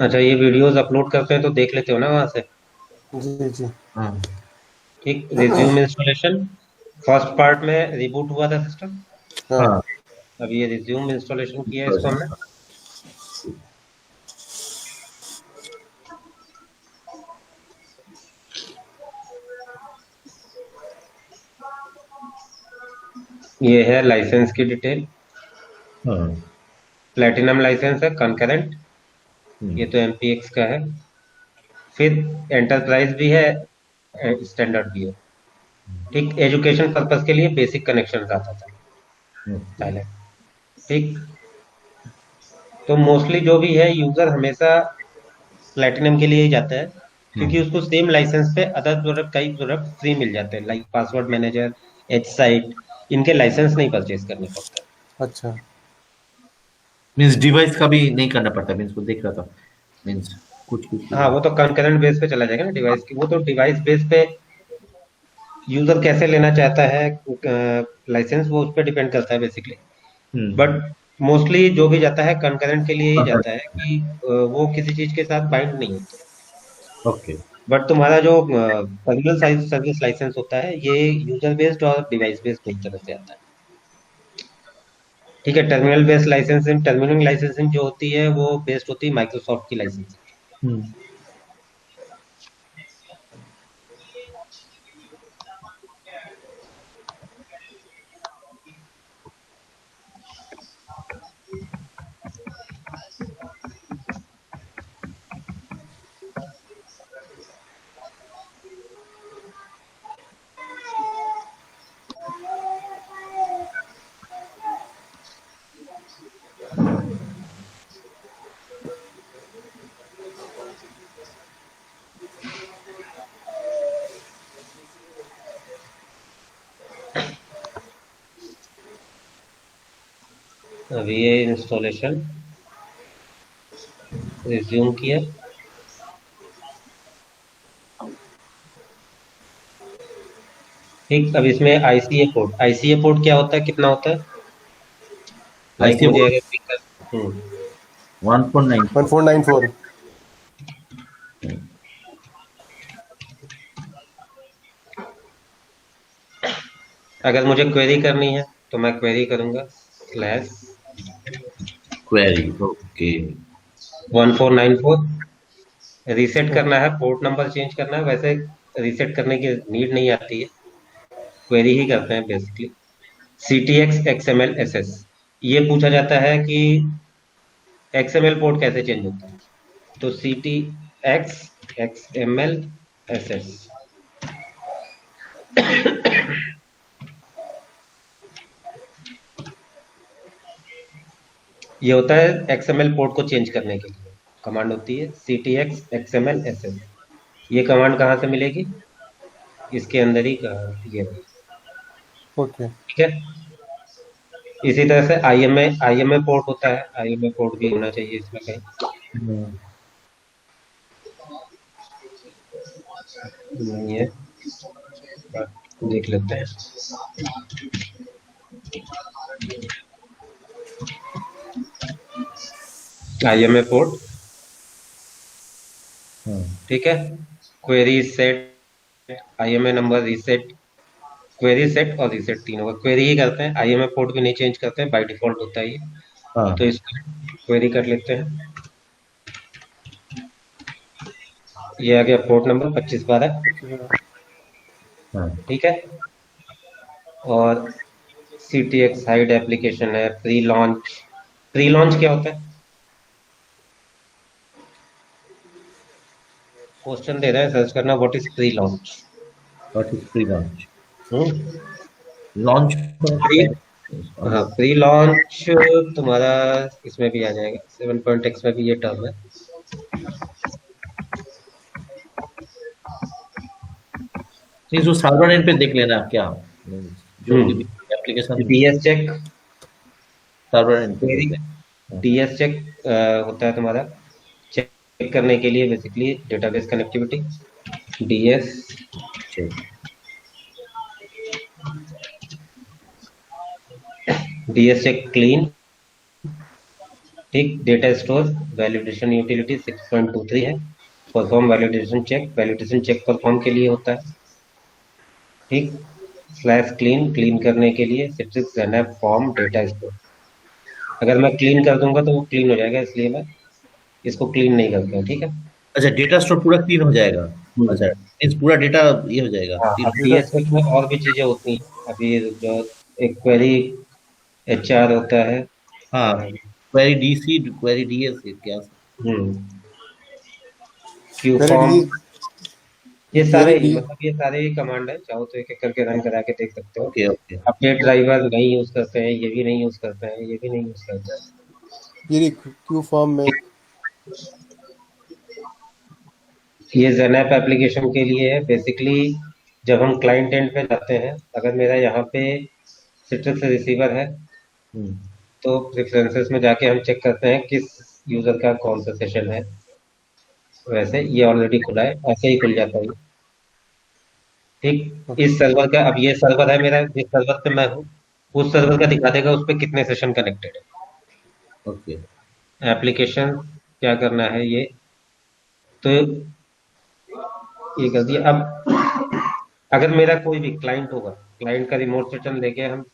अच्छा, ये videos upload करते हैं तो देख लेते हो ना वहां से? जी जी। हाँ। ठीक, रिज्यूम इंस्टॉलेशन फर्स्ट पार्ट में रिबूट हुआ था सिस्टम। हाँ। हाँ। अब ये रिज्यूम इंस्टॉलेशन किया है इसको हमने। ये है लाइसेंस की डिटेल। हाँ। प्लेटिनम लाइसेंस है कंकरेंट। ये हम्म। तो एमपीएक्स का है। फिर एंटरप्राइज भी है, स्टैंडर्ड भी है। ठीक, एजुकेशन पर्पस के लिए बेसिक कनेक्शन आता था ओके। पहले। ठीक। तो मोस्टली जो भी है यूजर हमेशा प्लेटिनम के लिए ही जाता है, क्योंकि हम्म। उसको सेम लाइसेंस पे अदर प्रोडक्ट, कई प्रोडक्ट फ्री मिल जाते हैं, like password manager, H site. इनके लाइसेंस नहीं परचेज करने पड़ते। अच्छा। मीन्स डिवाइस का भी नहीं करना पड़ता, मीन्स वो देख रहा था, मीन्स कुछ कुछ हाँ, चीजें। वो तो कंकरेंट बेस पे चला जाएगा ना डिवाइस की, वो तो डिवाइस बेस पे यूजर कैसे लेना चाहता है लाइसेंस, वो उस पर डिपेंड करता है बेसिकली। हम्म। बट मोस्टली जो भी जाता है कंकरेंट के लिए ही हाँ। जाता है कि वो किसी चीज के साथ बाइंड नहीं होते। ओके। बट तुम्हारा जो टर्मिनल सर्विस लाइसेंस होता है, ये यूजर बेस्ड और डिवाइस बेस्ड दोनों तरह से आता है। ठीक है, terminal based licensing, terminal licensing जो होती है वो बेस्ड होती है माइक्रोसॉफ्ट की लाइसेंसिंग। हम्म। अभी ये इंस्टॉलेशन रिज्यूम किया। ठीक, अब इसमें आईसीए पोर्ट, आईसीए पोर्ट क्या होता है, कितना होता है? लाइक ऐसे मुझे वो अगर पिक 149। 1494। अगर मुझे क्वेरी करनी है तो मैं क्वेरी करूंगा स्लैश क्वेरी। ओके। 1494। रीसेट करना है, पोर्ट नंबर चेंज करना है, वैसे रीसेट करने की नीड नहीं आती है, क्वेरी ही करते हैं basically. C T X XML S S, ये पूछा जाता है कि एक्सएमएल पोर्ट कैसे चेंज होता है। तो C T X XML S S, ये होता है एक्सएमएल पोर्ट को चेंज करने के लिए कमांड होती है C T X XML S S. ये कमांड कहाँ से मिलेगी? इसके अंदर ही ये रही। ओके। ठीक है। इसी तरह से आईएमए पोर्ट होता है, आईएमए पोर्ट भी होना चाहिए इसमें कहीं। हम्म। नहीं है, देख लेते हैं। IMA port. हाँ। ठीक है। Query set, IMA number reset, query set और रीसेट तीन होगा, क्वेरी ही करते हैं, आईएमए पोर्ट भी नहीं चेंज करते हैं, बाय डिफॉल्ट होता है ये। तो हाँ। इसको क्वेरी कर लेते हैं। ये आ गया पोर्ट नंबर 2512। हाँ। ठीक है। और C T X hide application है, प्री लॉन्च। प्री लॉन्च क्या होता है? क्वेश्चन दे रहा है, सर्च करना what is pre launch. What is pre launch? Hmm. Launch pre, हाँ, प्री लॉन्च तुम्हारा इसमें भी आ जाएगा, 7.x में भी ये टर्म है। नहीं, जो सर्वर एंड पे देख लेना क्या, जो भी application DS check, server end पे क्वेरी, देख लेना। डीएस चेक होता है तुम्हारा चेक करने के लिए, basically database connectivity. DS check. DS check clean. ठीक, डेटा स्टोर वैलिडेशन यूटिलिटी 6.23 है। परफॉर्म वैलिडेशन चेक परफॉर्म के लिए होता है। ठीक, स्लैश क्लीन क्लीन करने के लिए सिट्रिक्स ज़ेनएप फॉर्म डेटा स्टोर। अगर मैं क्लीन कर दूंगा तो वो क्लीन हो जाएगा, इसलिए मैं इसको क्लीन नहीं करता हूँ। ठीक है। अच्छा, डेटा स्टोर पूरा क्लीन हो जाएगा। अच्छा, हम्म। मीन्स पूरा डेटा ये हो जाएगा, हाँ, क्लीन। अब डेटा पीएसपी में और भी चीजें होती हैं। अभी जो एक क्वेरी एचआर होता है। हाँ, क्वेरी डीसी, क्वेरी डीएस, क्या? क्यू क्वेरी फॉर्म, डी ये सारे क्वेरी ही डी मतलब ये सारे ही कमांड है, चाहो तो एक एक करके रन करा के देख सकते हो। Okay okay. अपडेट ड्राइवर नहीं यूज करते हैं, ये भी नहीं यूज करते हैं, ये भी नहीं यूज करते हैं। ये क्यू फॉर्म में ये ज़ेनएप एप्लीकेशन के लिए है बेसिकली। जब हम क्लाइंट एंड पे जाते हैं, अगर मेरा यहाँ पे सिट्रिक्स रिसीवर है, हम्म। तो तो प्रेफरेंसेस में जाके हम चेक करते हैं किस यूजर का कौन सा सेशन है। वैसे ये ऑलरेडी खुला है, ऐसे ही खुल जाता है ये। ठीक, इस सर्वर का, अब ये सर्वर है मेरा, जिस सर्वर पे मैं हूँ उस सर्वर का दिखा देगा उस पे कितने सेशन कनेक्टेड ओके। है। एप्लीकेशन क्या करना है ये, तो ये कर दिया। अब अगर मेरा कोई भी क्लाइंट होगा, क्लाइंट का रिमोट सेशन लेके हम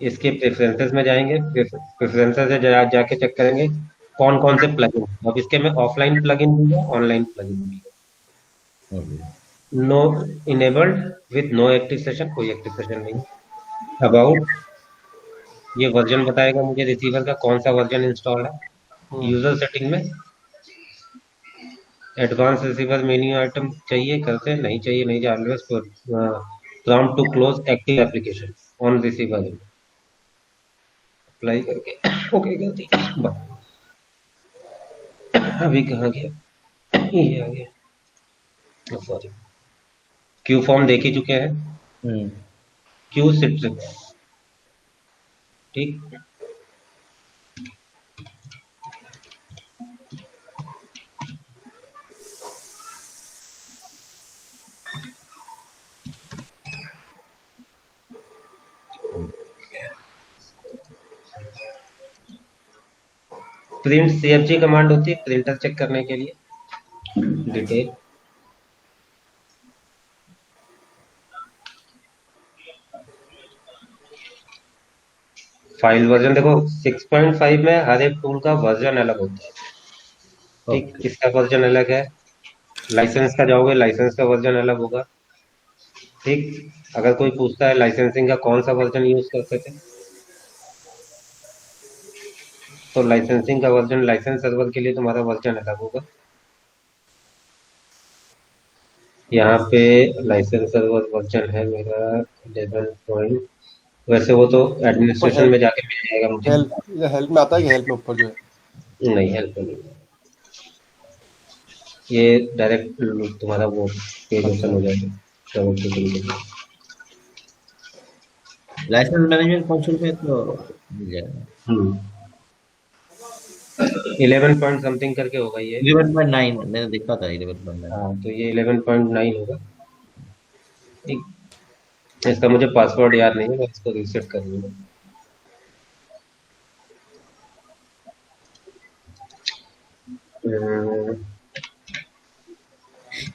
इसके प्रेफरेंसेस में जाएंगे। प्रेफरेंसेस से जाके चेक करेंगे कौन कौन से प्लगइन। अब इसके में ऑफलाइन प्लगइन भी है, ऑनलाइन प्लगइन भी ओके। है। No enabled with no active session, कोई एक्टिव सेशन नहीं। अबाउट, ये वर्जन बताएगा मुझे रिसीवर का कौन सा वर्जन इंस्टॉल है। हम्म, यूजर सेटिंग में एडवांस रिसीवर मेन्यू आइटम चाहिए, करते हैं, नहीं चाहिए, नहीं चाहिए। Always prompt to close active application on receiver, apply करके ओके कर दिया। अभी कहाँ गया, ये आ गया, सॉरी। क्यू फॉर्म देख ही चुके हैं। हम्म। Q Citrix. ठीक, प्रिंट सीएफजी कमांड होती है प्रिंटर चेक करने के लिए। डिटेल, फाइल वर्जन देखो, 6.5 में हर एक टूल का वर्जन अलग होता है। ठीक, ओके। किसका वर्जन अलग है। लाइसेंस का जाओगे, लाइसेंस का वर्जन अलग होगा। ठीक, अगर कोई पूछता है लाइसेंसिंग का कौन सा वर्जन यूज करते थे, तो लाइसेंसिंग का वर्जन, लाइसेंस सर्वर के लिए तुम्हारा वर्जन अलग होगा। यहाँ पे लाइसेंस सर्वर वर्जन है मेरा 11 पॉइंट। वैसे वो तो ऊपर एडमिनिस्ट्रेशन में जाके मिल जाएगा मुझे। हेल्प में आता है कि हेल्प में ऊपर जो है। नहीं, हेल्प नहीं, ये डायरेक्ट तुम्हारा वो पेज ओपन अच्छा, हो जाएगा सर्वर के लिए। लाइसेंस मैनेजमेंट कंसोल में तो मिल जाएगा। हम्म, 11 पॉइंट समथिंग करके होगा ये। 11.9 मैंने देखा था, 11.9। हाँ, तो ये 11.9 होगा। ठीक, इसका मुझे पासवर्ड याद नहीं है, मैं इसको रीसेट कर लूंगा।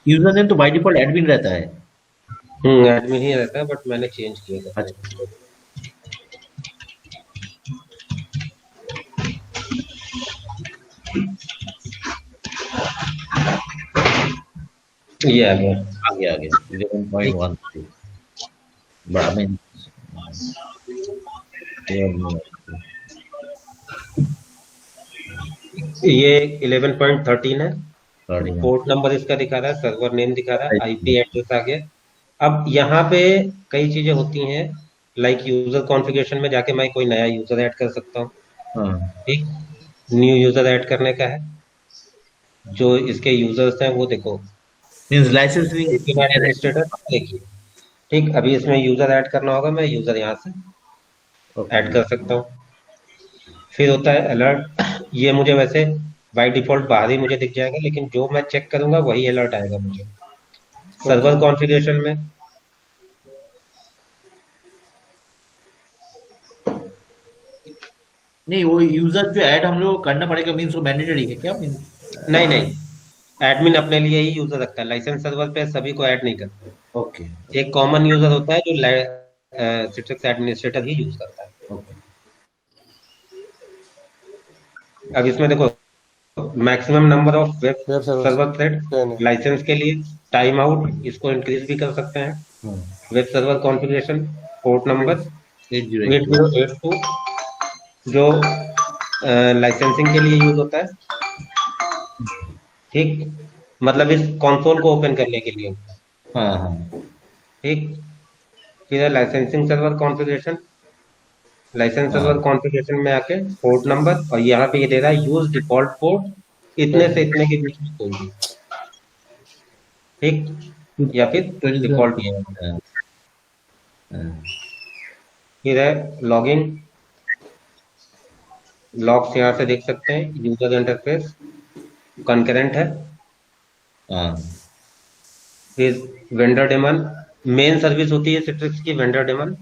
यूजर नेम तो बाय डिफॉल्ट एडमिन रहता है। एडमिन ही रहता है, बट मैंने चेंज किया था अच्छा। थोड़ा। ये आ गया। आगे आगे ठीक, 11.1। बड़ा मैं ये 11.13 है। सॉरी। पोर्ट नंबर इसका दिखा रहा है, सर्वर नेम दिखा रहा है, आईपी एड्रेस आ गया। अब यहाँ पे कई चीजें होती हैं, लाइक यूजर कॉन्फ़िगरेशन में जाके मैं कोई नया यूजर ऐड कर सकता हूँ। हाँ, ठीक, न्यू यूजर ऐड करने का है। जो इसके यूजर्स हैं वो देखो, मीन्स लाइसेंसिंग। सिस्टम एडमिनिस्ट्रेटर देखिए। ठीक, अभी इसमें यूजर ऐड करना होगा, मैं यूजर यहाँ से ऐड ओके कर सकता हूँ। फिर होता है अलर्ट, ये मुझे वैसे बाय डिफॉल्ट बाहर ही मुझे दिख जाएगा, लेकिन जो मैं चेक करूंगा वही अलर्ट आएगा मुझे। ओके। सर्वर कॉन्फ़िगरेशन में नहीं, वो यूजर जो ऐड हम लोग को करना पड़ेगा, मीन्स वो मैंडेटरी है क्या मीन्स? नहीं नहीं, एडमिन अपने लिए ही यूजर रखता है, लाइसेंस सर्वर पे सभी को ऐड नहीं करता। ओके एक कॉमन यूजर होता है जो सिट्रिक्स एडमिनिस्ट्रेटर ही यूज करता है। ओके। अब इसमें देखो, maximum number of web web server server thread 10 है। लाइसेंस के लिए, टाइम आउट इसको इंक्रीज भी कर सकते हैं, हाँ, web server configuration, port number 8082। 8082 जो लाइसेंसिंग के लिए यूज होता है। ठीक, मतलब इस कंसोल को ओपन करने के लिए होता है। हाँ हाँ। ठीक, फिर है licensing server configuration, license server हाँ कॉन्फ़िगरेशन में आके पोर्ट नंबर, और यहाँ पे ये दे रहा है यूज डिफॉल्ट पोर्ट इतने से 20 इतने के बीच में कोई भी। ठीक, या फिर 27। Default use. हाँ हाँ फिर है लॉगिंग, लॉग्स यहाँ से देख सकते हैं, यूजर इंटरफेस कॉन्करेंट है। हाँ। फिर वेंडर डेमन, मेन सर्विस होती है सिट्रिक्स की वेंडर डेमन,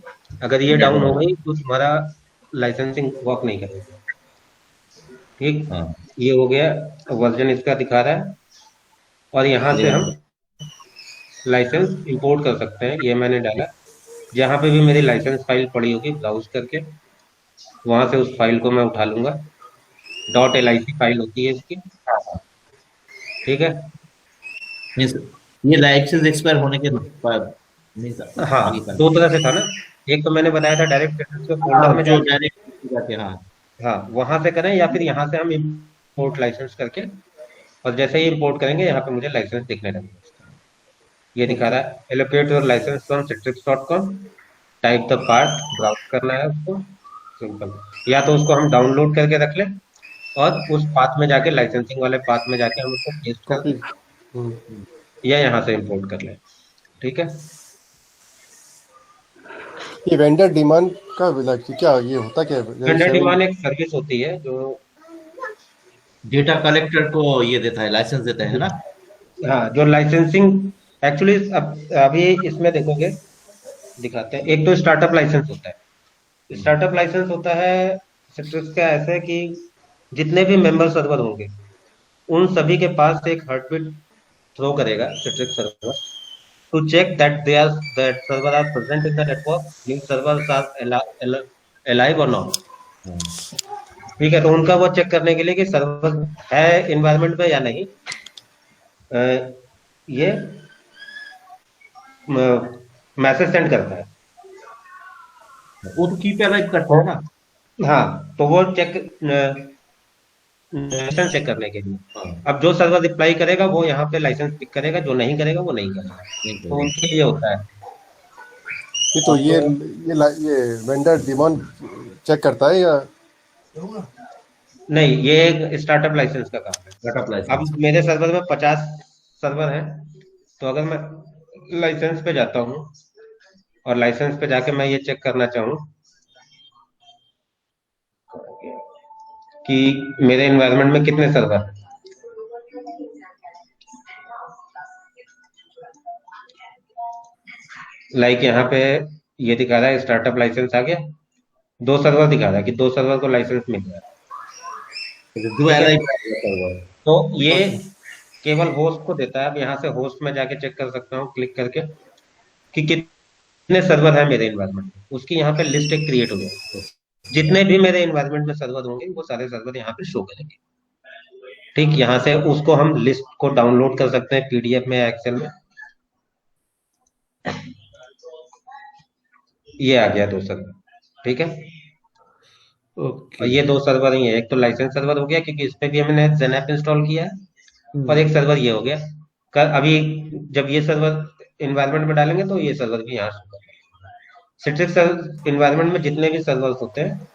अगर ये डाउन हो गई तो तुम्हारा लाइसेंसिंग वर्क नहीं करेगा। ठीक, हाँ, ये हो गया, वर्जन इसका दिखा रहा है। और यहाँ से हम 11। लाइसेंस इंपोर्ट कर सकते हैं, ये मैंने डाला। जहाँ पे भी मेरी लाइसेंस फाइल पड़ी होगी ब्राउज करके वहां से उस फाइल को मैं उठा लूंगा। .lic फाइल होती है इसकी। ठीक है। मीन्स ये लाइसेंस एक्सपायर होने के बाद मीन्स हाँ, आगे करना। दो तरह से था ना, एक तो मैंने बताया था डायरेक्ट सिट्रिक्स के फोल्डर हाँ, में जो जाके, डायरेक्ट जाके, हाँ। हाँ वहां से करें, या फिर यहाँ से हम इंपोर्ट लाइसेंस करके, और जैसे ही इंपोर्ट करेंगे यहाँ पे मुझे लाइसेंस दिखने लगेगा। ये दिखा ओके। रहा है allocate your license from citrix.com, type the path, browse करना है उसको, सिंपल। या तो उसको हम डाउनलोड करके रख लें, और उस पाथ में जाके, लाइसेंसिंग वाले पाथ में जाके हम उसको पेस्ट कर कॉपी। दें, या यहाँ से इंपोर्ट कर लें। ठीक है। ये वेंडर डिमांड का लाइक क्या ये होता क्या है जैसे वेंडर सेवन? डिमांड एक सर्विस होती है जो, डेटा कलेक्टर को ये देता है, लाइसेंस देता है ना? हाँ जो लाइसेंसिंग, एक्चुअली अब अभी इसमें देखोगे, दिखाते हैं। एक तो स्टार्टअप लाइसेंस होता है, स्टार्टअप लाइसेंस होता है सिट्रिक्स का ऐसा है कि जितने भी मेंबर सर्वर होंगे उन सभी के पास एक हार्टबीट थ्रो करेगा Citrix server, to check that server are present in the network, means servers are alive or not। हाँ। ठीक है, तो उनका वो चेक करने के लिए कि सर्वर है इन्वायरमेंट में या नहीं, अ, ये मैसेज सेंड करता है। वो तो की पे अलाइव करता तो है ना? हाँ, तो वो चेक, लाइसेंस चेक करने के लिए। हाँ, अब जो सर्वर रिप्लाई करेगा वो यहाँ पे लाइसेंस पिक करेगा, जो नहीं करेगा वो नहीं करेगा। नहीं तो करेगा। उनके लिए होता है। ये तो तो ये वेंडर डिमांड चेक करता है या? नहीं, ये एक स्टार्टअप लाइसेंस का काम है। सेटअप अब लाइसेंस। मेरे सर्वर में 50 सर्वर हैं, तो अगर मैं लाइसेंस पे जाता हूँ, और लाइसेंस पे जाके मैं ये चेक करना चाहूँ कि मेरे एनवायरनमेंट में कितने सर्वर हैं, लाइक यहाँ पे ये दिखा रहा है स्टार्टअप लाइसेंस आ गया, 2 सर्वर दिखा रहा है कि 2 सर्वर को लाइसेंस मिल गया। दो ठीक है, अलाइव सर्वर। तो ये ओके। केवल होस्ट को देता है। अब यहाँ से होस्ट में जाके चेक कर सकता हूँ क्लिक करके कि कितने सर्वर है मेरे एनवायरनमेंट में, उसकी यहाँ पे लिस्ट एक क्रिएट हो जाएगी। जितने भी मेरे एनवायरनमेंट में सर्वर होंगे वो सारे सर्वर यहाँ पे शो करेंगे। ठीक, यहाँ से उसको हम लिस्ट को डाउनलोड कर सकते हैं पीडीएफ में या एक्सेल में। ये आ गया 2 सर्वर। ठीक है, और ओके। ये 2 सर्वर ही है, एक तो लाइसेंस सर्वर हो गया क्योंकि इस पे भी हमने जेनएप इंस्टॉल किया है, और हम्म। एक सर्वर ये हो गया। अभी जब ये सर्वर इन्वायरमेंट में डालेंगे तो ये सर्वर भी यहाँ शो करेगा। सिट्रिक्स इन्वायरमेंट में जितने भी सर्वर्स होते हैं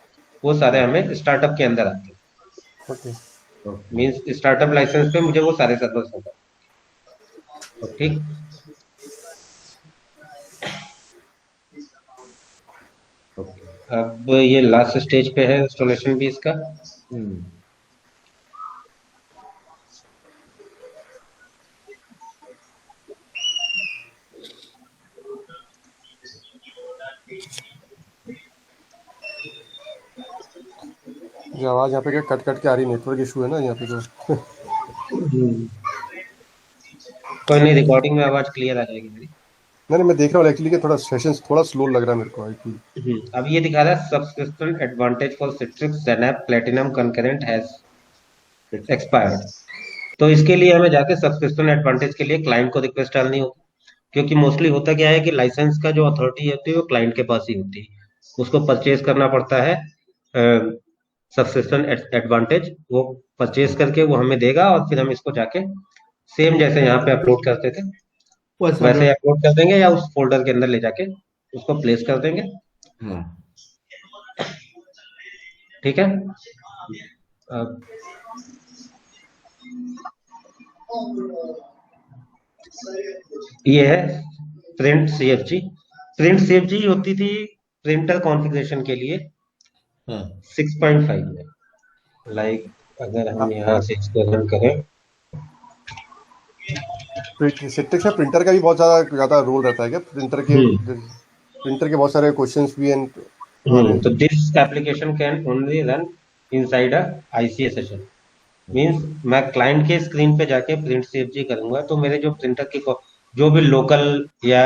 वो सारे हमें स्टार्टअप के अंदर आते हैं। Okay. Okay. Means startup license पे मुझे वो सारे सर्वर्स होगा। ओके। ठीक, ओके। अब ये लास्ट स्टेज पे है इंस्टॉलेशन भी इसका। हम्म। जो आवाज़ यहाँ पे क्या कट कट के आ रही, नेटवर्क इशू है ना यहाँ पे तो। हम्म, कोई नहीं, रिकॉर्डिंग में आवाज क्लियर आ जाएगी मेरी। नहीं नहीं, मैं देख रहा हूँ एक्चुअली कि थोड़ा सेशन थोड़ा स्लो लग रहा है मेरे को आई थिंक। अब ये दिखा रहा है subscription advantage for Citrix XenApp platinum concurrent has expired. तो इसके लिए हमें जाके सब्सक्रिप्शन एडवांटेज के लिए क्लाइंट को रिक्वेस्ट डालनी होगी, क्योंकि मोस्टली होता क्या है कि लाइसेंस का जो अथॉरिटी होती है वो क्लाइंट के पास ही होती है। उसको परचेज करना पड़ता है सब्सक्रिप्शन एडवांटेज, वो परचेज करके वो हमें देगा और फिर हम इसको जाके सेम जैसे यहाँ पे अपलोड करते थे वैसा वैसे अपलोड। अपलोड कर देंगे, या उस फोल्डर के अंदर ले जाके उसको प्लेस कर देंगे। हाँ। ठीक है। अब ये है प्रिंट सीएफजी। प्रिंट सीएफजी होती थी प्रिंटर कॉन्फ़िगरेशन के लिए हाँ। 6.5 में। लाइक अगर हम यहाँ से इसको रन करें, सिट्रिक्स में प्रिंटर का भी बहुत ज़्यादा रोल रहता है क्या? हम्म प्रिंटर के बहुत सारे क्वेश्चंस भी हैं हमारे। तो this application can only run inside a ICA session. Means मैं क्लाइंट के स्क्रीन पे जाके प्रिंट सीएफजी करूंगा तो मेरे जो प्रिंटर की जो भी लोकल या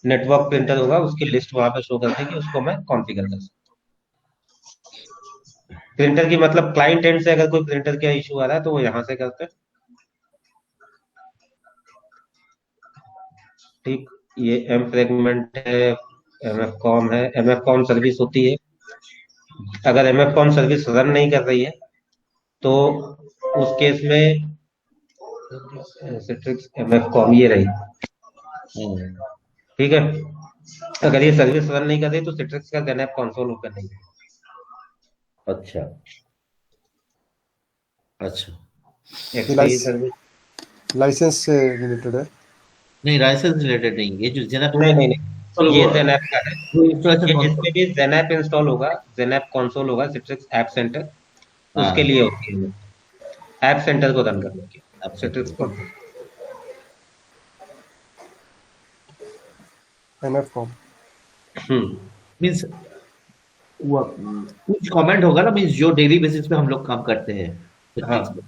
नेटवर्क प्रिंटर होगा उसकी लिस्ट वहां पे शो कर देगी, उसको मैं कॉन्फ़िगर कर सकता हूँ। प्रिंटर की मतलब क्लाइंट एंड से अगर कोई प्रिंटर का इशू आ रहा है तो वो यहाँ से करते हैं। ठीक, ये एम फ्रेगमेंट है, एमएफ कॉम है। एमएफ कॉम सर्विस होती है, अगर एमएफ कॉम सर्विस रन नहीं कर रही है तो उस केस में सिट्रिक्स एमएफ कॉम ये रही। ठीक है, अगर ये सर्विस रन नहीं कर रही तो सिट्रिक्स का गनएप कंसोल ओपन नहीं है। अच्छा अच्छा। ये एक्सपी सर्विस लाइसेंस से रिलेटेड है। नहीं, लाइसेंस रिलेटेड नहीं, ये जो जेनएप नहीं नहीं नहीं, ये जेनएप का है। इंस्टॉलेशन ये कौन जिसपे भी जेनएप इंस्टॉल होगा, जेनएप कंसोल होगा सिट्रिक्स ऐप सेंटर, उसके हाँ। लिए होती है, ऐप सेंटर को रन करने की Citrix absent. Console. MF com. Hmm means वो कुछ कमेंट होगा ना, मीन्स जो डेली बेसिस पे हम लोग काम करते हैं सेटिंग्स हाँ, में।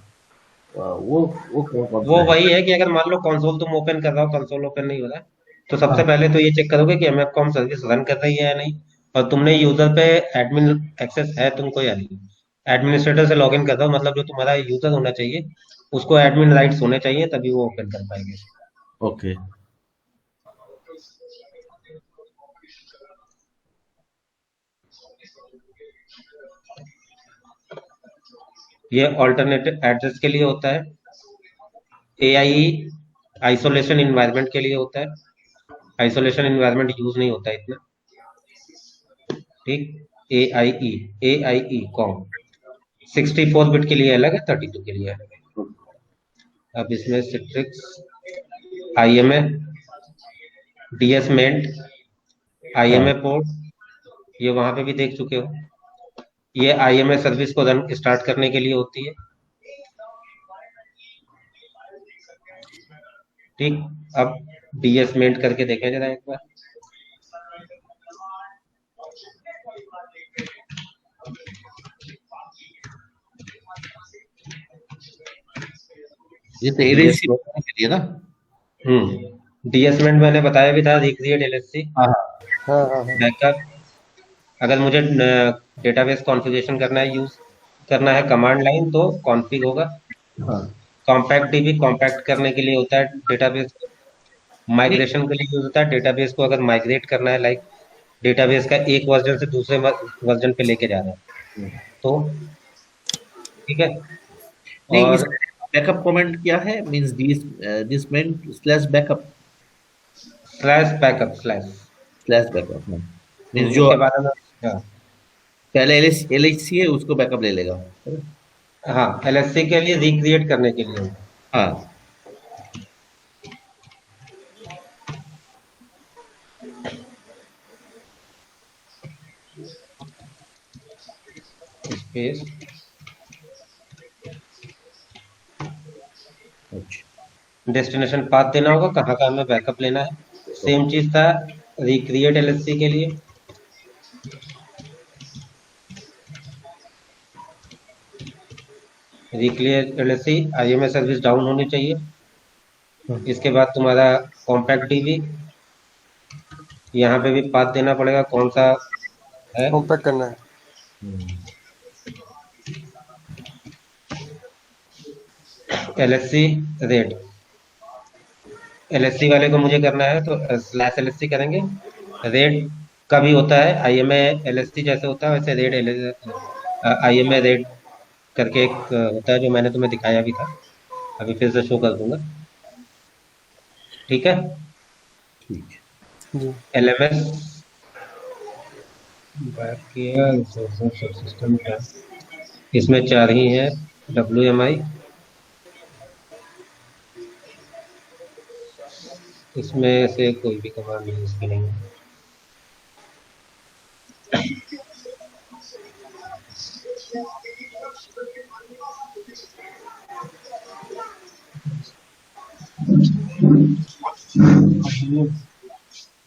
वो कौन कौन वो सा है? वही है कि अगर मान लो कंसोल तुम ओपन कर रहा हो, कंसोल ओपन नहीं हो रहा है, तो सबसे हाँ। पहले तो ये चेक करोगे कि एमएफ कॉम सर्विस रन कर रही है या नहीं, और तुमने यूजर पे एडमिन एक्सेस है तुमको या नहीं। एडमिनिस्ट्रेटर से लॉगिन कर रहा हो मतलब जो तुम्हारा यूजर होना चाहिए उसको एडमिन राइट्स होने चाहिए, तभी वो ओपन कर पाएंगे। ओके। ये ऑल्टरनेटिव एड्रेस के लिए होता है। एआई आइसोलेशन इन्वायरमेंट के लिए होता है। आइसोलेशन इन्वायरमेंट यूज नहीं होता है इतना। ठीक, ए आई ई कॉम 64 बिट के लिए अलग है, 32 के लिए अलग है। अब इसमें सिट्रिक्स आईएमए डीएस मेंट हाँ। आईएमए पोर्ट, ये वहां पे भी देख चुके हो। ये आईएमए सर्विस को रन स्टार्ट करने के लिए होती है। ठीक, अब डीएस मेंट करके देखें जरा एक बार। ये तो डीएस एलएसी के लिए ना? डीएस मेंट मैंने बताया भी था, रिक्रिएट एलएससी हाँ हाँ। हाँ हाँ हाँ। बैकअप। अगर मुझे डेटाबेस कॉन्फ़िगरेशन करना है, यूज करना है कमांड लाइन, तो कॉन्फ़िग होगा। हाँ। कॉम्पैक्ट डीबी कॉम्पैक्ट करने के लिए होता है डेटाबेस। नहीं। माइग्रेशन के लिए यूज होता है, डेटाबेस को अगर माइग्रेट करना है, लाइक डेटाबेस का एक वर्जन से दूसरे वर्जन पे लेके जाना है तो। ठीक है, नहीं, इस और बैकअप कमेंट क्या है? Means this meant slash backup. Slash backup slash. Slash backup means जो इसके बारे में, हाँ। पहले एलएचसी है उसको बैकअप ले लेगा, है ना? हाँ, एलएससी के लिए रिक्रिएट करने के लिए। हाँ। स्पेस अच्छा। डेस्टिनेशन पाथ देना होगा, कहाँ का हमें बैकअप लेना है। सेम चीज था रिक्रिएट एलएससी के लिए। Weekly LSC IMA service down होनी चाहिए। इसके बाद तुम्हारा कॉम्पैक्ट डीबी, यहाँ पे भी पाथ देना पड़ेगा कौन सा है। कॉम्पैक्ट करना है। एलएससी रेट, एलएससी वाले को मुझे करना है तो स्लैश एलएससी करेंगे। रेट का भी होता है आईएमए एलएससी जैसे होता है वैसे रेट आईएमए रेट करके एक होता है जो मैंने तुम्हें दिखाया भी था, अभी फिर से शो कर दूंगा। ठीक है। ठीक जी। एलएमएस बात किया, सिस्टम का इसमें 4 ही है। WMI, इसमें से कोई भी कमांड यूज की नहीं है।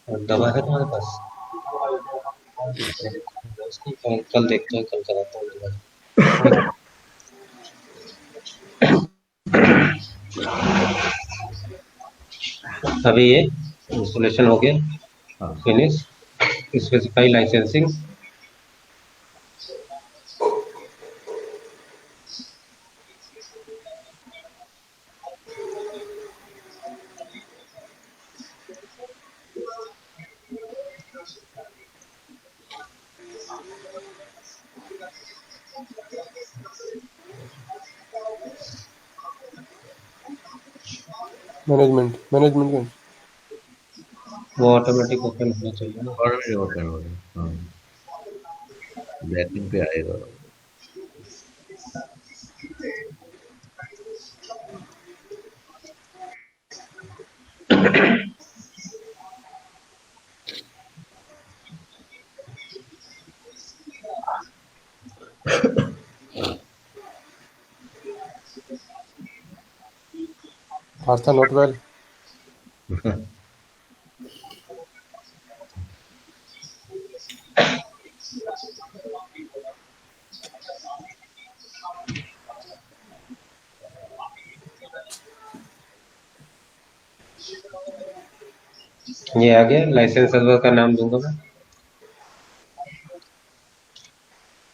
और दवा है तुम्हारे पास? कल देखते हैं, कल कराता हूँ दवा। अभी ये इंस्टॉलेशन हो गया, हाँ finish. Specify licensing, management management वो ऑटोमेटिक ओपन होना चाहिए ना। और भी ओपन हो गया। हाँ बैटिंग पे आएगा। Partha not well. ये आ गया, लाइसेंस सर्वर का नाम दूंगा मैं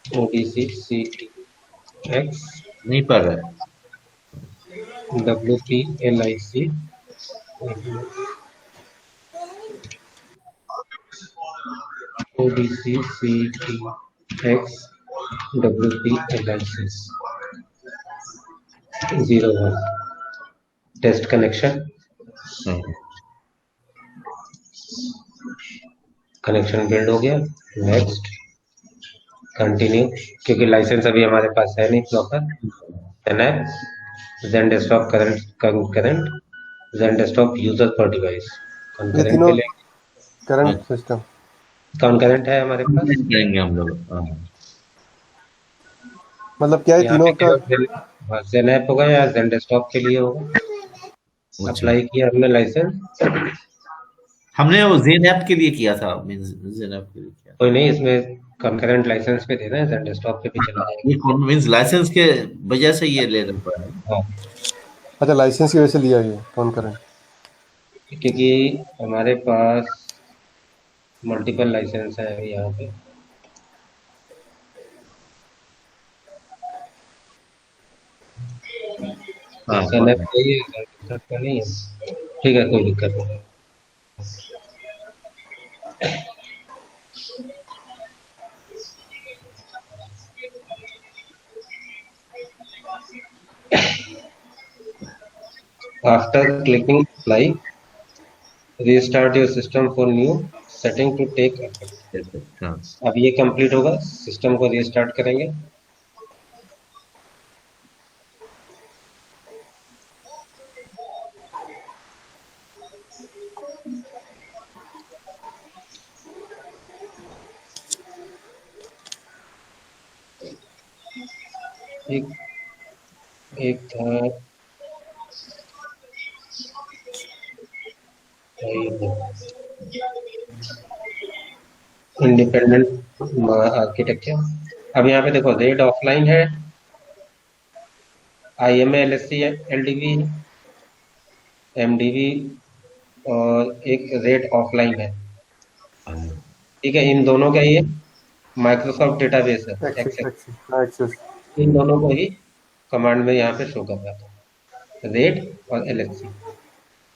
ODC CTX नहीं पढ़ रहा है। WPLIC ODC CTX WPLIC 01 test connection. हाँ कनेक्शन बिल्ड हो गया। नेक्स्ट, कंटिन्यू, क्योंकि लाइसेंस अभी हमारे पास है नहीं proper. Zen desktop concurrent, Zen desktop user per device ये concurrent पे तीनों लेंगे। Current system. concurrent है हमारे पास। करेंगे हम लोग। हाँ मतलब क्या है यहाँ पे तीनों का? केवल Zen ऐप होगा या Zen desktop के लिए होगा। अच्छा, अप्लाई किया हमने लाइसेंस। हमने वो जेन ऐप के लिए किया था, मींस जेन ऐप के लिए किया कोई नहीं, इसमें concurrent लाइसेंस पे दे रहे हैं, Zen desktop पे भी चला था। जाएगा। ये मींस लाइसेंस के वजह से ये ले रहे हैं। हाँ, अच्छा, लाइसेंस की वजह से लिया ये कौन करंट। क्योंकि हमारे पास मल्टीपल लाइसेंस है अभी यहाँ पे। हाँ Zen ऐप चाहिए, Zen desktop का नहीं है। ठीक है, कोई दिक्कत नहीं। After clicking apply, restart your system for new setting to take effect। हाँ अब ये कंप्लीट होगा, सिस्टम को रीस्टार्ट करेंगे। एक एक था इंडिपेंडेंट आर्किटेक्चर। अब यहाँ पे देखो रेड ऑफलाइन है, IMA LSC LDV, MDV, और एक रेट ऑफलाइन है। ठीक है, इन दोनों का ये माइक्रोसॉफ्ट डेटाबेस है एक्सेस एक्सेस। एक्सेस, हाँ एक्सेस। इन दोनों को ही कमांड में यहाँ पे शो कर रहा था, रेट और LSC।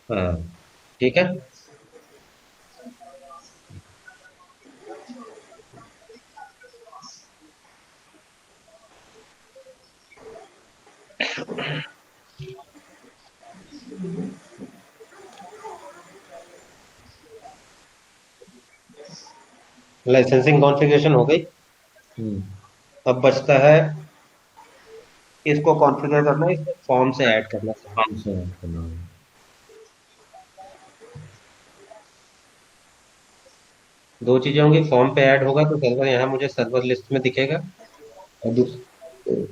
हाँ। ठीक है। लाइसेंसिंग कॉन्फ़िगरेशन हो गई। हम्म। अब बचता है इसको कॉन्फ़िगर करना, इसको फॉर्म से ऐड करना। कौन सा करना है? दो चीजें होंगी, फॉर्म पे ऐड होगा तो सर्वर यहाँ मुझे सर्वर लिस्ट में दिखेगा, और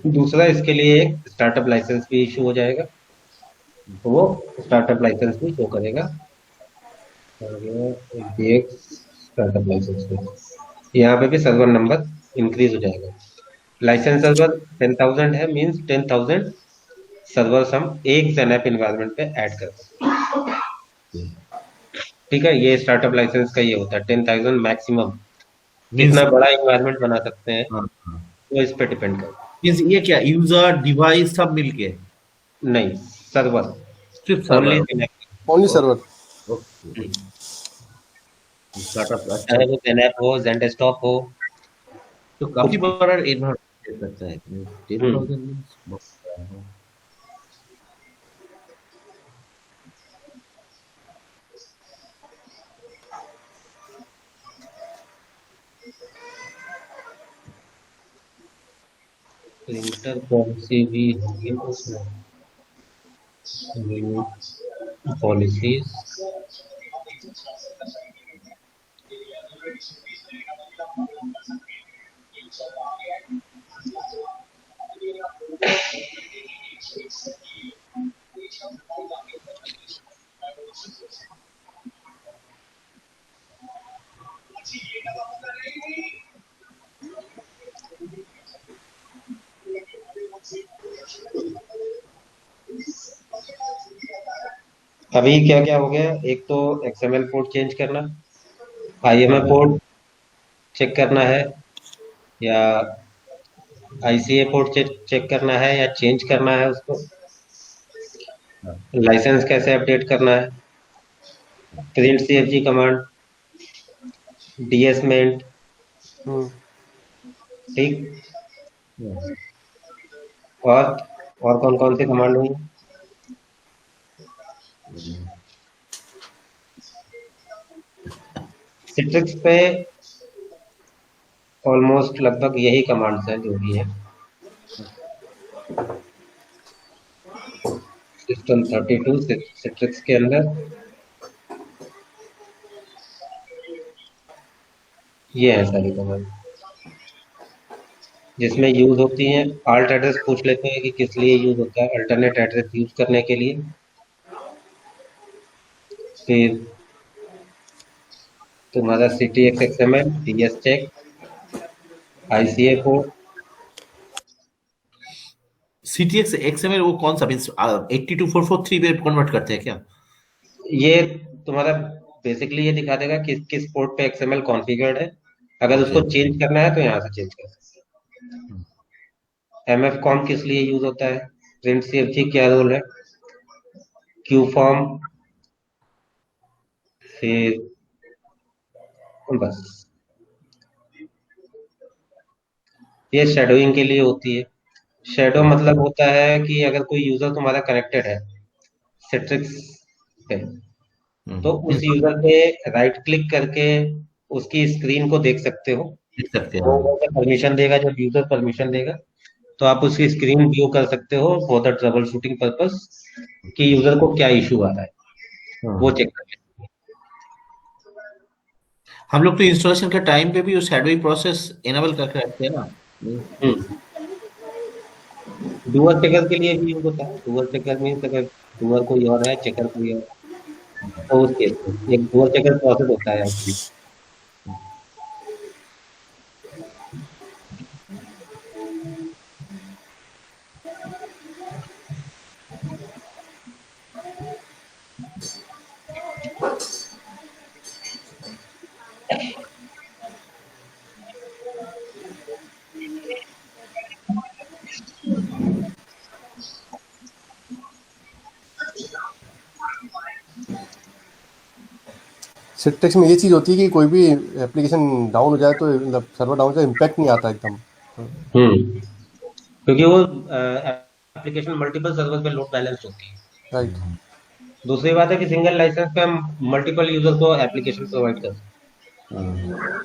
दूसरा इसके लिए एक स्टार्टअप लाइसेंस भी इशू हो जाएगा, तो वो स्टार्टअप लाइसेंस भी शो करेगा। और ये एक स्टार्टअप लाइसेंस भी, यहाँ पे भी सर्वर नंबर इंक्रीज हो जाएगा। लाइसेंस सर्वर 10,000 है, मीन्स 10,000 सर्वर्स हम एक ZenApp इन्वायरमेंट पे ऐड कर सकते हैं। ठीक है, ये स्टार्टअप लाइसेंस का ये होता है 10,000 मैक्सिमम। मीन्स, कितना बड़ा इन्वायरमेंट बना सकते हैं हाँ हाँ, वो इस पे डिपेंड करता मीन्स ये क्या, यूजर डिवाइस सब मिलके? है। नहीं, सर्वर, सिर्फ only server? Only server. Okay. Startup अच्छा। चाहे वो ZenApp हो, ZenDesktop हो, तो कुछ काफी भी। बड़ा इन्वर्टर दे सकता है। टेन हम्म। थाउजेंड मीन्स बहुत बड़ा है। प्रिंटर पॉलिसी भी होगी उसमें, पॉलिसीज। अभी क्या क्या हो गया, एक तो XML पोर्ट चेंज करना, IMA हाँ। पोर्ट चेक करना है, या ICA पोर्ट चेक करना है, या चेंज करना है उसको, हाँ। लाइसेंस कैसे अपडेट करना है, प्रिंट CFG कमांड, DSment। हम्म। ठीक। हाँ। और और कौन कौन सी कमांड हुई? सिट्रिक्स पे ऑलमोस्ट लगभग यही कमांड्स हैं जो भी है। सिस्टम 32 सिट्रिक्स के अंदर ये है सारी कमांड, जिसमें यूज होती हैं। आल्ट एड्रेस पूछ लेते हैं कि किस लिए यूज होता है, अल्टरनेट एड्रेस यूज करने के लिए। फिर तुम्हारा CTX XML, DS check, ICA port. CTX XML वो कौन सा, मीन्स 82443 में कन्वर्ट करते हैं क्या? ये तुम्हारा बेसिकली ये दिखा देगा कि किस पोर्ट पे XML कॉन्फ़िगर्ड है। अगर ओके। उसको चेंज करना है तो यहाँ से चेंज कर सकते हैं। MF कॉम किस लिए यूज होता है, प्रिंट CFG क्या रोल है, क्यू फॉर्म, फिर बस ये शेडोइंग के लिए होती है। शेडो मतलब होता है कि अगर कोई यूजर तुम्हारा कनेक्टेड है सिट्रिक्स पे, तो उस मीन्स यूजर पे राइट क्लिक करके उसकी स्क्रीन को देख सकते हो। लिख सकते हैं, वो हाँ। परमिशन देगा, जब यूजर परमिशन देगा तो आप उसकी स्क्रीन व्यू कर सकते हो for the trouble shooting purpose, कि यूजर को क्या इशू आ रहा है वो हाँ। चेक कर लें। हम लोग तो इंस्टॉलेशन के टाइम पे भी उस शैडोइंग प्रोसेस इनेबल करके रखते हैं ना। हम्म। डुअर चेकर के लिए भी यूज होता है। डुअर चेकर मीन्स अगर डुअर कोई और है, चेकर कोई और है, तो उस केस में एक डुअर चेकर प्रोसेस होता है एक्चुअली। सिट्रिक्स में ये चीज़ होती है कि कोई भी एप्लीकेशन डाउन हो जाए तो मतलब सर्वर डाउन से इम्पैक्ट नहीं आता एकदम। हम्म क्योंकि वो एप्लीकेशन मल्टीपल सर्वर पे लोड बैलेंस होती है। राइट। दूसरी बात है कि सिंगल लाइसेंस पे हम मल्टीपल यूजर को एप्लीकेशन प्रोवाइड कर सकते हैं।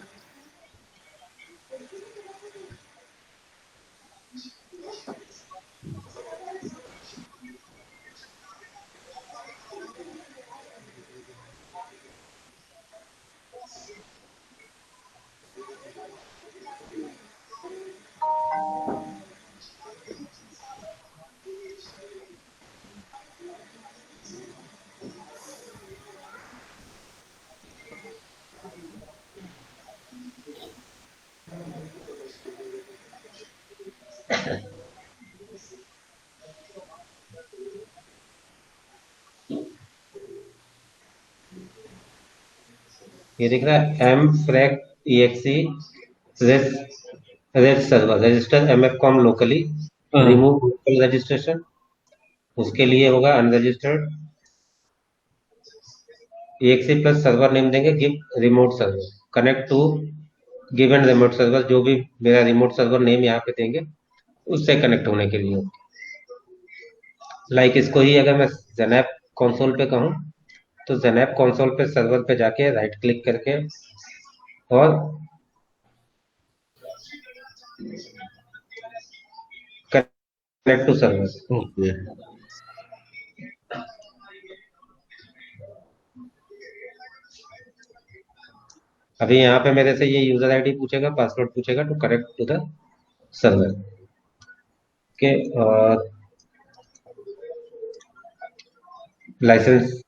ये दिख रहा है M frag EXE reg server register MF com locally हाँ। Remove local registration. उसके लिए होगा unregistered EXE plus server name देंगे give remote server connect to give and remote server. जो भी मेरा रिमोट सर्वर नेम यहाँ पे देंगे उससे कनेक्ट होने के लिए। लाइक इसको ही अगर मैं जेनैप कंसोल पे कहूँ तो जेनैप कंसोल पे सर्वर पे जाके राइट क्लिक करके और कनेक्ट टू सर्वर। ओके। अभी यहाँ पे मेरे से ये यूजर आईडी पूछेगा पासवर्ड पूछेगा to connect to the server के। और लाइसेंस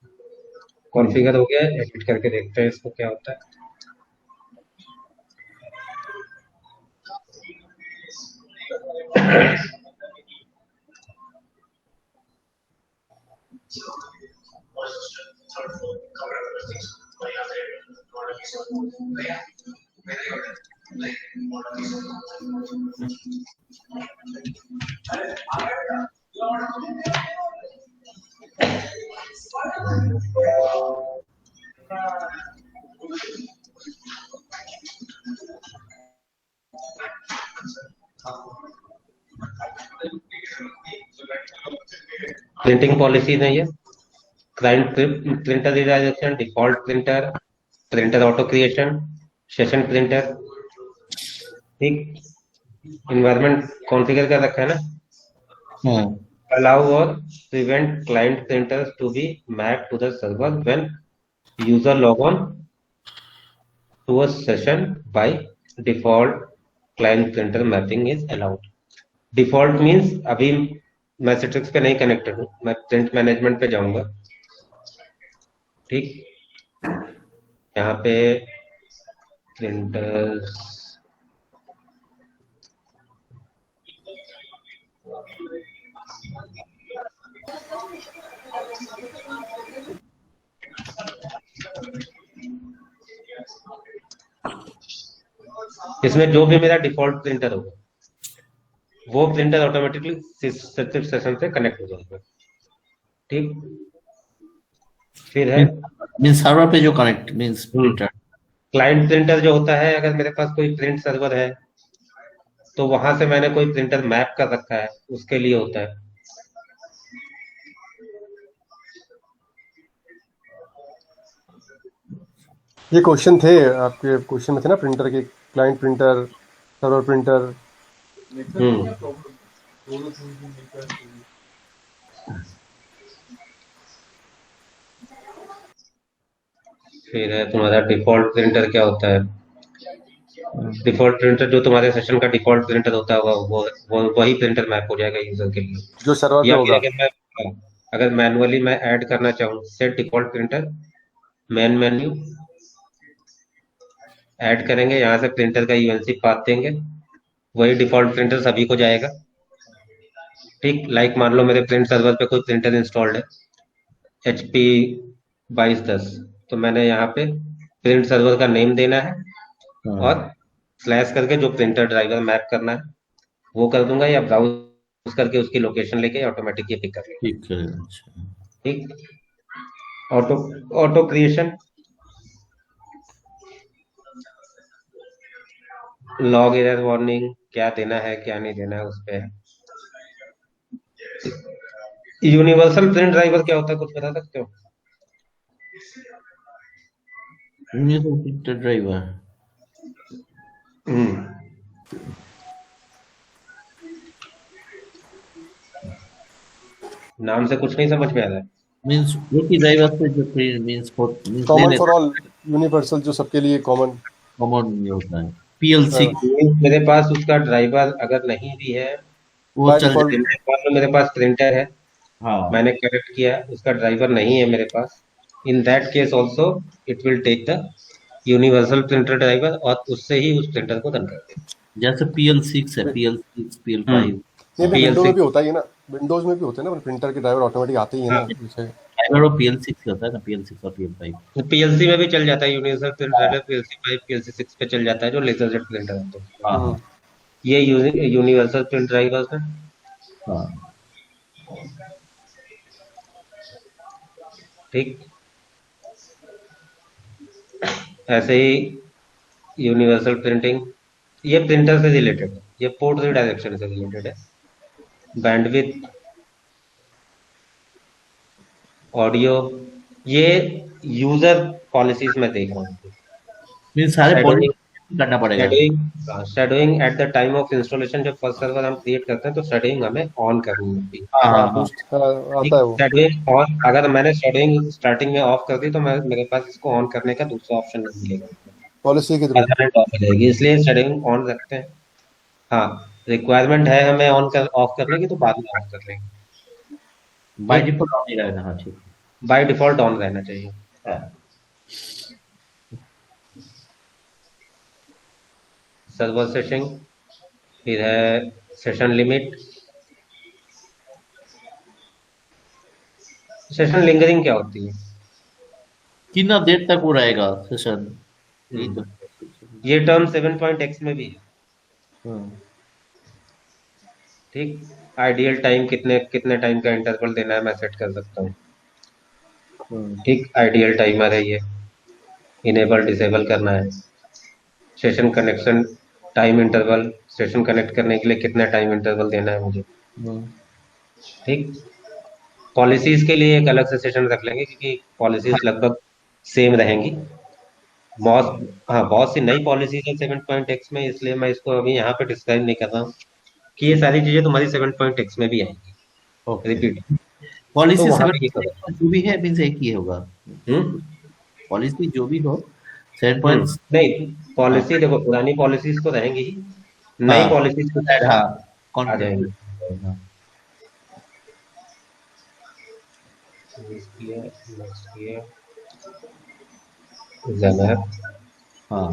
कॉन्फ़िगर हो गया है। एडिट करके देखते हैं इसको क्या होता है। प्रिंटिंग पॉलिसी है ये। Client printer redirection default printer printer auto creation session printer. ठीक। इन्वायरमेंट कॉन्फ़िगर कर रखा है ना। हाँ। allow or prevent client printers to be mapped to the server when user log on to a session by default client printer mapping is allowed। Default means अभी मैं Citrix पे नहीं कनेक्टेड हूँ, मैं प्रिंट मैनेजमेंट पे जाऊंगा। ठीक। यहाँ पे प्रिंटर्स इसमें जो भी मेरा डिफॉल्ट प्रिंटर होगा वो प्रिंटर ऑटोमेटिकली सिस्टम सेशन से कनेक्ट हो जाएगा। ठीक। फिर है मीन्स सर्वर पे जो connect means printer. Client printer जो होता है, अगर मेरे पास कोई प्रिंट सर्वर है तो वहां से मैंने कोई प्रिंटर मैप कर रखा है उसके लिए होता है। ये क्वेश्चन थे आपके, क्वेश्चन में थे ना प्रिंटर के, क्लाइंट प्रिंटर, सर्वर प्रिंटर। फिर है तुम्हारा डिफॉल्ट प्रिंटर क्या होता है। डिफॉल्ट प्रिंटर जो तुम्हारे सेशन का डिफॉल्ट प्रिंटर होता है वो वही प्रिंटर मैप हो जाएगा यूजर के लिए। जो सर्वर पे या फिर होगा। अगर मैनुअली मैं ऐड करना चाहूँ set default printer main menu add करेंगे, यहाँ से प्रिंटर का यूएनसी पाथ देंगे, वही डिफॉल्ट प्रिंटर सभी को जाएगा। ठीक। लाइक मान लो मेरे प्रिंट सर्वर पे कोई प्रिंटर इंस्टॉल्ड है HP 2210, तो मैंने यहाँ पे प्रिंट सर्वर का नेम देना है और स्लैश करके जो प्रिंटर ड्राइवर मैप करना है वो कर दूंगा, या ब्राउज करके उसकी लोकेशन लेके ऑटोमेटिक ये पिक कर लेगा। ठीक है। अच्छा। ठीक। Auto auto creation log error warning क्या देना है क्या नहीं देना है उस पे। यूनिवर्सल प्रिंट ड्राइवर क्या होता है कुछ बता सकते हो? यूनिवर्सल ड्राइवर हम्म। नाम से कुछ नहीं समझ में आ रहा है। मीन्स एक ही ड्राइवर से जो मीन्स मीन्स ले कॉमन फॉर लेता ऑल, यूनिवर्सल जो सबके लिए कॉमन। कॉमन ये होता है पीएलसी मेरे पास उसका ड्राइवर अगर नहीं भी है, वो बाय चल डिफॉल्ट। जाए। मान लो मेरे पास प्रिंटर है, हाँ मैंने कनेक्ट किया, उसका ड्राइवर नहीं है मेरे पास, in that case also it will take the universal printer driver और उससे ही उस प्रिंटर को रन कर देगा। जैसे पीएल6 है पीएल6 हम्म। पीएल5 ये भी विंडो में पीएल6। भी होता ही है ना, विंडोज में भी होते हैं ना प्रिंटर के ड्राइवर ऑटोमेटिक आते ही है ना हाँ, पीछे। ड्राइवर वो पीएल6 होता है ना पीएल6 और पीएल5। पीएलसी में भी चल जाता है यूनिवर्सल प्रिंटर, पीएलसी 5 पीएलसी 6 पे चल जाता है जो लेजर जेट प्रिंटर होते हैं। हाँ हम्म। हाँ ये यूनिवर्सल प्रिंट ड्राइवर्स हैं। हाँ। ठीक। ऐसे ही यूनिवर्सल प्रिंटिंग, ये प्रिंटर से रिलेटेड है, ये पोर्ट रिडायरेक्शन से रिलेटेड है। बैंडविथ, ऑडियो, ये यूजर पॉलिसीज में देख रहा हूँ। मीन्स सारे शेडोइंग, पॉलिसी करना पड़ेगा। Shadowing at the time of installation, जब फर्स्ट सर्वर हम क्रिएट करते हैं तो शेडोइंग हमें ऑन करनी होती है। हाँ हाँ हाँ हाँ। बूस्ट, हाँ आता ठीक, है वो। शेडोइंग ऑन, अगर मैंने शेडोइंग स्टार्टिंग में ऑफ कर दी तो मेरे पास इसको ऑन करने का दूसरा ऑप्शन नहीं मिलेगा, पॉलिसी के थ्रू। परमानेंट ऑफ हो जाएगी, इसलिए शेडोइंग ऑन रखते हैं। हाँ, रिक्वायरमेंट है हमें ऑन कर ऑफ करने की तो बाद में ऑफ कर लेंगे। बाय ठीक, डिफॉल्ट ऑन ही रहेगा। हाँ ठीक बाय डिफॉल्ट ऑन रहना चाहिए। है। सर्वर सेटिंग, फिर है सेशन लिमिट। सेशन लिंगरिंग क्या होती है? कितना देर तक वो रहेगा सेशन? यही तो। हम्म, ये टर्म 7.x में भी है। हम्म ठीक, आइडियल टाइम कितने कितने टाइम का इंटरवल देना है मैं सेट कर सकता हूँ। हम्म ठीक, आइडियल टाइमर है ये, इनेबल डिसेबल करना है। Session connection time interval, session connect करने के लिए कितना टाइम इंटरवल देना है मुझे। हम्म ठीक, पॉलिसीज के लिए एक अलग से सेशन रख लेंगे क्योंकि पॉलिसीज लगभग सेम रहेंगी। बहुत, हाँ, बहुत सी नई पॉलिसीज है 7.x में, इसलिए मैं इसको अभी यहाँ पे डिस्क्राइब नहीं कर रहा हूँ कि ये सारी चीजें तुम्हारी 7.x में भी आएंगी, ओके। रिपीट, तो पॉलिसी वहां सेवन पे ये करो। जो भी है मीन्स एक ही होगा। हम्म। पॉलिसी जो भी हो 7 पॉइंट। नहीं, हाँ पॉलिसी देखो, पुरानी पॉलिसीज तो रहेंगी ही, नई हाँ पॉलिसीज कुछ हाँ एक्स्ट्रा आ कॉन्ट्रैक्ट। जाएंगी। नेक्स्ट ईयर जनर। हाँ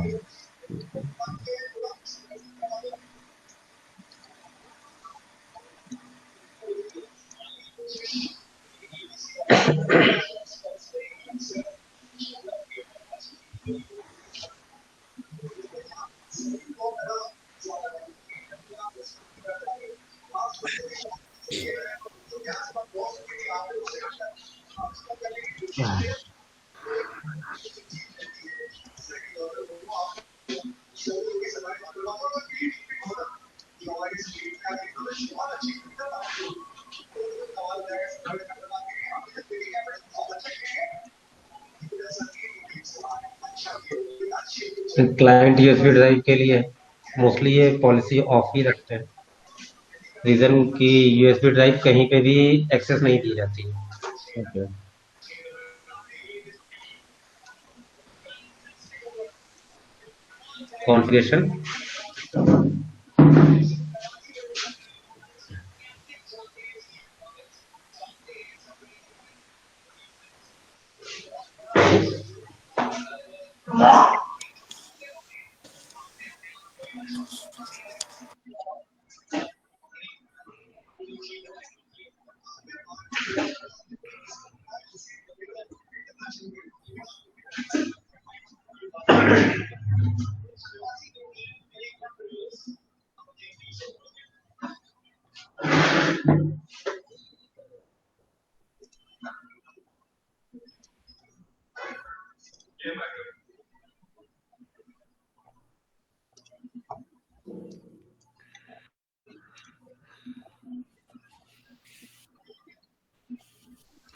क्लाइंट यूएसबी ड्राइव के लिए मोस्टली ये पॉलिसी ऑफ ही रखते हैं, रीजन कि यूएसबी ड्राइव कहीं पे भी एक्सेस नहीं दी जाती है। ओके। कॉन्फ़िगरेशन,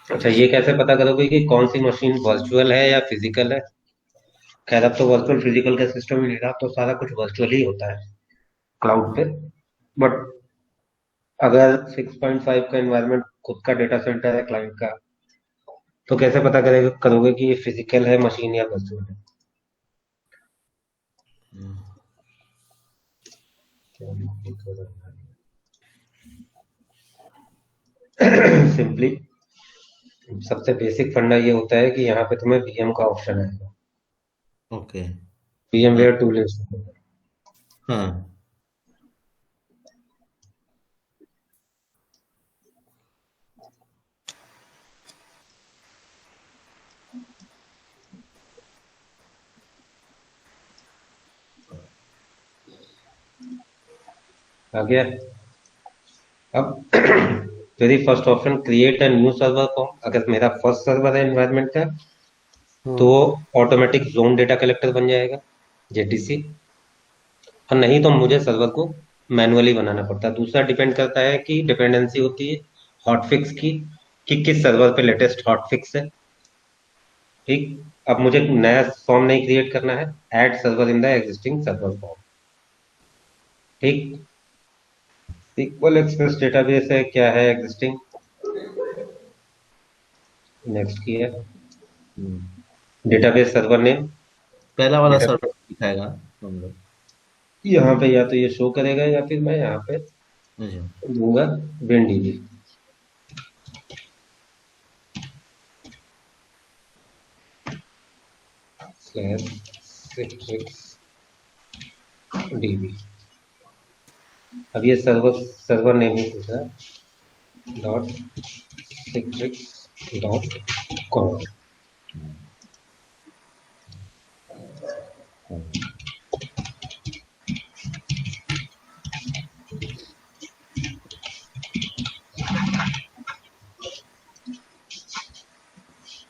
अच्छा, ये कैसे पता करोगे कि कौन सी मशीन वर्चुअल है या फिजिकल है? खैर अब तो वर्चुअल फिजिकल का सिस्टम ही नहीं रहा, तो सारा कुछ वर्चुअल ही होता है क्लाउड पे। बट अगर 6.5 का एनवायरनमेंट खुद का डेटा सेंटर है क्लाइंट का, तो कैसे पता करोगे कि ये फिजिकल है मशीन या वर्चुअल है? सिंपली सबसे बेसिक फंडा ये होता है कि यहाँ पे तुम्हें वीएम का ऑप्शन है। ओके। वीएम हाँ। Ware tool install. हाँ। आ गया। अब very first option, create a new server farm. अगर मेरा फर्स्ट सर्वर है एनवायरनमेंट का, तो हम्म। ऑटोमेटिक जोन डेटा कलेक्टर बन जाएगा, जेटीसी। और नहीं तो मुझे सर्वर को मैनुअली बनाना पड़ता है। दूसरा डिपेंड करता है कि डिपेंडेंसी होती है हॉटफिक्स की, कि किस सर्वर पे लेटेस्ट हॉटफिक्स है। ठीक, अब मुझे नया फॉर्म नहीं क्रिएट करना है, add server in the existing server form. ठीक, SQL एक्सप्रेस डेटाबेस है, क्या है एग्जिस्टिंग, नेक्स्ट किया। हम्म। डेटाबेस सर्वर नेम, पहला वाला सर्वर डेटाबेस दिखाएगा हम लोग। यहाँ पे या तो ये शो करेगा या फिर मैं यहाँ पे अच्छा। दूंगा विंडीबी स्लैश सिट्रिक्स डीबी। अब ये सर्वर सर्वर नेम ही पूछ रहा है, dot Citrix dot com.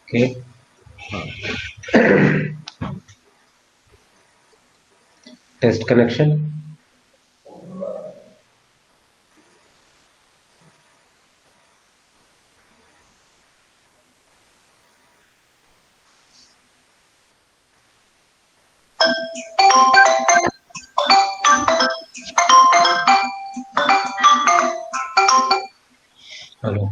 Okay, हाँ। Test connection. हेलो।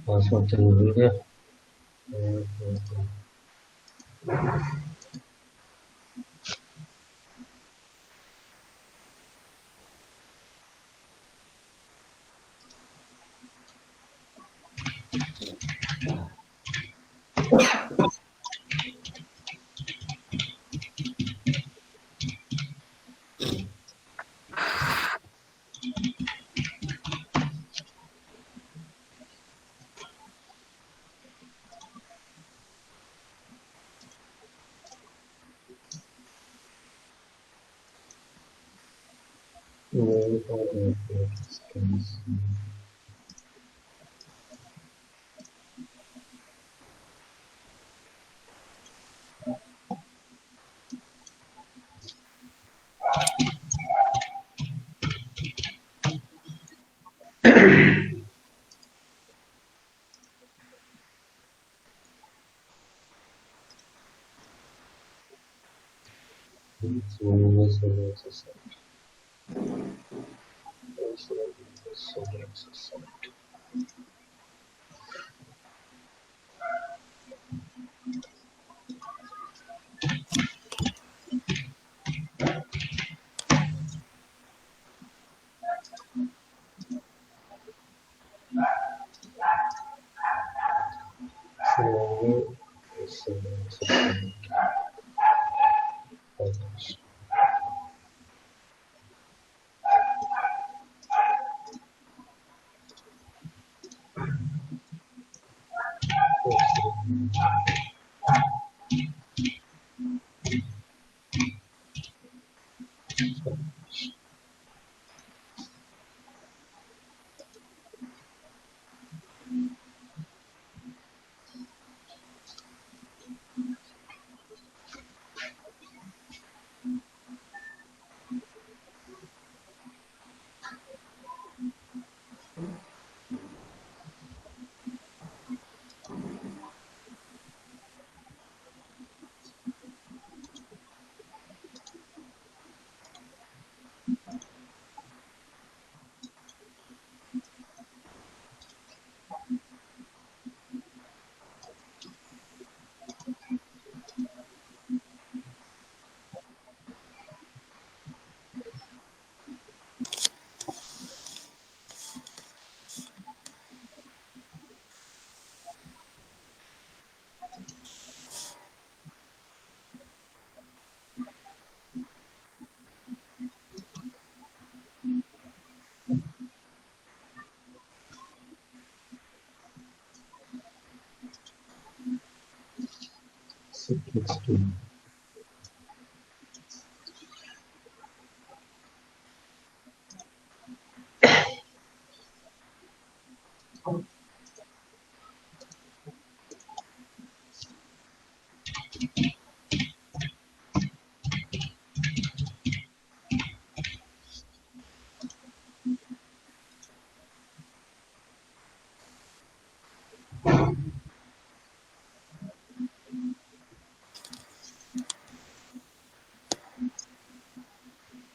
पासवर्ड तो भूल गया।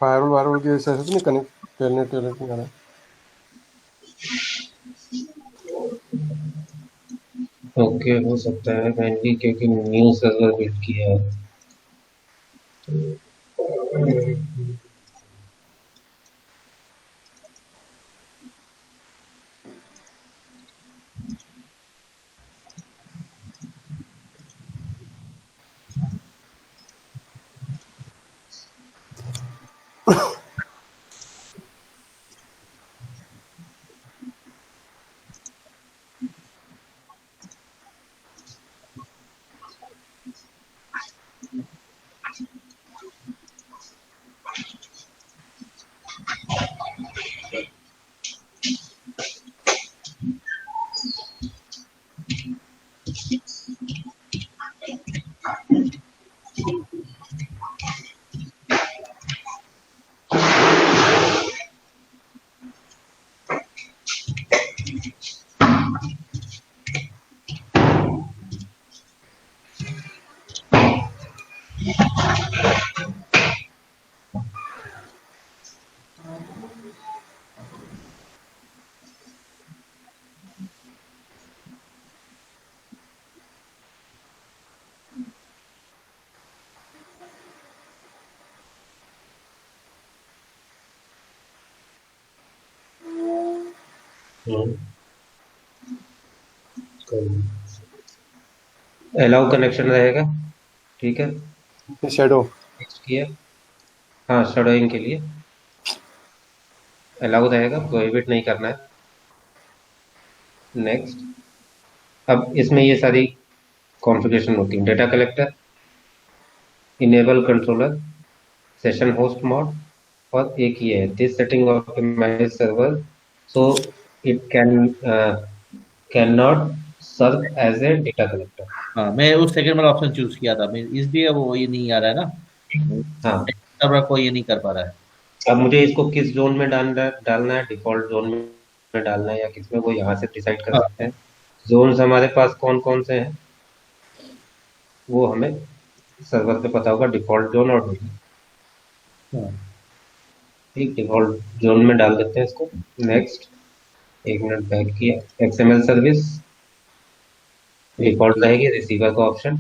फायरवॉल वायरवॉल की ऐसे तो नहीं कनेक्ट टेलनेट टेलनेट नहीं आ रहा है। ओके, हो सकता है मैंने क्योंकि न्यू सर्वर बिल्ड किया है। अलाउ कनेक्शन रहेगा, ठीक है। शेडो नेक्स्ट किया, हाँ शैडोइंग के लिए अलाउ रहेगा, प्रोहिबिट नहीं करना है। नेक्स्ट, अब इसमें ये सारी कॉन्फ़िगरेशन होती है। Data collector, enable controller, session host mode, और एक ये है this setting optimise server so it can not serve as a data collector. हाँ, मैं उस सेकंड वाला ऑप्शन चूज किया था, मैं इसलिए वो ये नहीं आ रहा है ना, हाँ, सर्वर को ये नहीं कर पा रहा है। अब मुझे इसको किस जोन में डालना है, डिफॉल्ट जोन में डालना है या किस में, वो यहाँ से डिसाइड कर हाँ, सकते हैं। जोन्स हमारे पास कौन कौन से हैं वो हमें सर्वर पे पता होगा, डिफॉल्ट जोन और डोमेन। हाँ, ठीक, डिफॉल्ट जोन में डाल देते हैं इसको। नेक्स्ट, एक मिनट बैक किया, एक्सएमएल सर्विस डिफॉल्ट रहेगी, रिसीवर का ऑप्शन।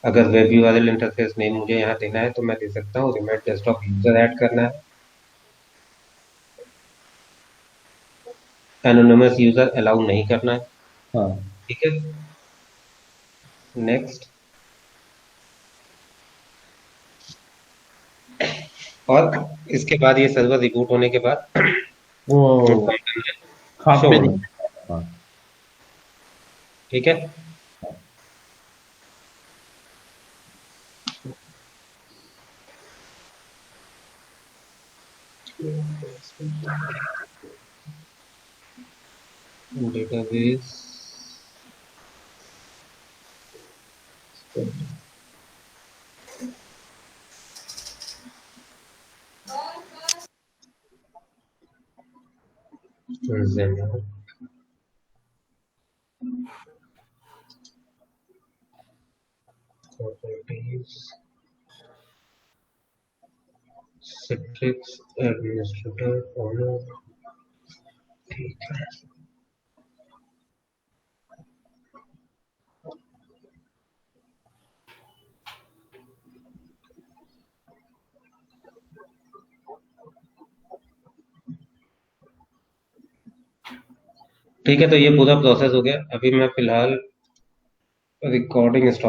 अगर वेब यूआरएल इंटरफेस नेम मुझे यहाँ देना है तो मैं दे सकता हूँ, रिमोट डेस्कटॉप यूजर ऐड करना है, एनोनिमस यूजर अलाउ नहीं करना है, हाँ, ठीक है। नेक्स्ट, और इसके बाद ये सर्वर रिबूट होने के बाद वो खाप शो में होना, नहीं। हाँ, ठीक है। Database properties Citrix administrator owner. ठीक है, ठीक है, तो ये पूरा प्रोसेस हो गया। अभी मैं फिलहाल रिकॉर्डिंग स्टॉप